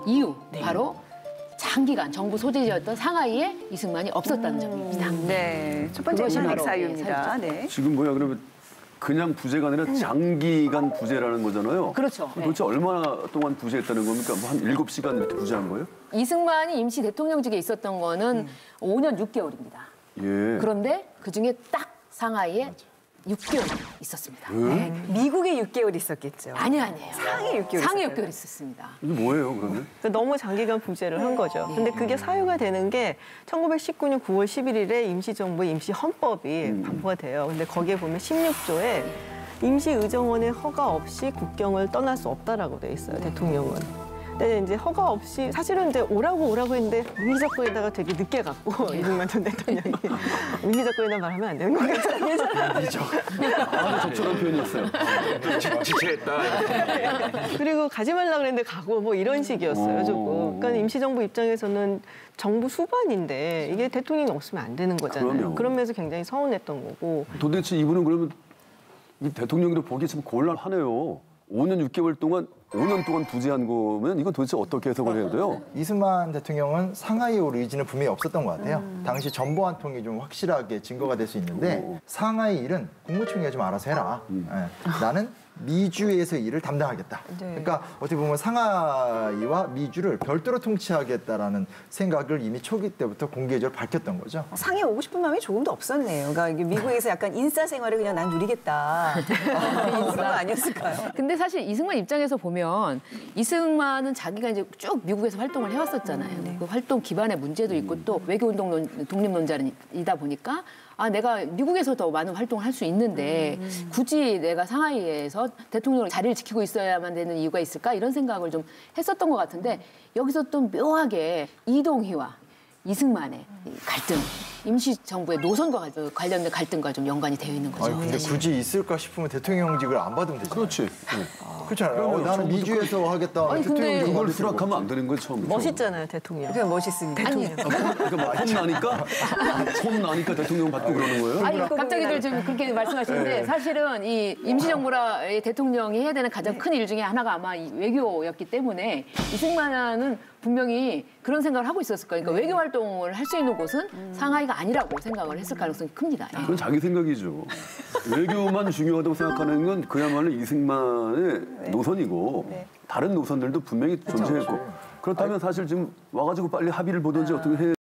이유 바로 장기간 정부 소재지였던 상하이에 이승만이 없었다는 점입니다. 네, 첫 번째 인물lik 사유입니다. 네. 지금 뭐야 그러면 그냥 부재가 아니라 장기간 부재라는 거잖아요. 그렇죠. 도대체 얼마나 동안 부재했다는 겁니까? 뭐 한 7시간 이렇게 부재한 거예요? 이승만이 임시 대통령직에 있었던 거는 5년 6개월입니다. 예. 그런데 그중에 딱 상하이에 6개월 있었습니다. 네. 미국에 6개월 있었겠죠. 아니에요. 상하이에 6개월 상하이에 있었어요. 6개월 있었습니다. 이게 뭐예요 그러면? 너무 장기간 부재를 한 거죠. 근데 그게 사유가 되는 게 1919년 9월 11일에 임시정부의 임시헌법이 발표가 돼요. 근데 거기에 보면 16조에 임시의정원의 허가 없이 국경을 떠날 수 없다라고 돼 있어요, 대통령은. 근데 이제 허가 없이 사실은 이제 오라고 했는데 민의작권에다가 되게 늦게 갔고 이승만 전 대통령이 민의작권에다 말하면 안 되는 거 같아요. 아주 적절한 표현이었어요. 지체했다. 그리고 가지 말라 그랬는데 가고 뭐 이런 식이었어요, 조금. 그러니까 임시정부 입장에서는 정부 수반인데 이게 대통령이 없으면 안 되는 거잖아요. 그럼요. 그런 면에서 굉장히 서운했던 거고. 도대체 이분은 그러면 이 대통령으로 보기 참 곤란하네요. 5년 6개월 동안 5년 동안 부재한 거면 이건 도대체 어떻게 해석을 해야 돼요? 이승만 대통령은 상하이에 올 의지는 분명히 없었던 것 같아요. 당시 정보 한 통이 좀 확실하게 증거가 될 수 있는데 상하이 일은 국무총리가 좀 알아서 해라. 나는 미주에서 일을 담당하겠다. 그러니까 어떻게 보면 상하이와 미주를 별도로 통치하겠다라는 생각을 이미 초기 때부터 공개적으로 밝혔던 거죠. 상해 오고 싶은 마음이 조금도 없었네요. 그러니까 이게 미국에서 약간 인싸 생활을 그냥 난 누리겠다. 인싸가 아니었을까요? 근데 사실 이승만 입장에서 보면 이승만은 자기가 이제 쭉 미국에서 활동을 해왔었잖아요. 그 활동 기반의 문제도 있고 또 외교운동 독립론자이다 보니까 내가 미국에서 더 많은 활동을 할 수 있는데 굳이 내가 상하이에서 대통령을 자리를 지키고 있어야만 되는 이유가 있을까? 이런 생각을 좀 했었던 것 같은데 여기서 또 묘하게 이동희와 이승만의 갈등, 임시정부의 노선과 관련된 갈등과 좀 연관이 되어 있는 거죠. 아니, 근데 굳이 있을까 싶으면 대통령직을 안 받으면 되죠. 그렇지. 그렇잖아요. 나는 미주에서 하겠다. 아니, 근데 대통령직 그걸 받을 필요가 수락하면 안 되는 거예요 처음부터. 멋있잖아요, 대통령. 그냥 멋있습니다. 그러니까 혼 나니까 대통령 받고 그러는 거예요? 아니, 갑자기들 지금 그렇게 말씀하시는데 사실은 이 임시정부라 대통령이 해야 되는 가장 큰 일 중에 하나가 아마 이 외교였기 때문에 이승만은 분명히 그런 생각을 하고 있었을 거예요. 그러니까 외교 활동을 할 수 있는 곳은 상하이가 아니라고 생각을 했을 가능성이 큽니다. 그건 자기 생각이죠. 외교만 중요하다고 생각하는 건 그야말로 이승만의 노선이고 다른 노선들도 분명히 존재했고 그렇다면 사실 지금 와가지고 빨리 합의를 보든지 어떻게 해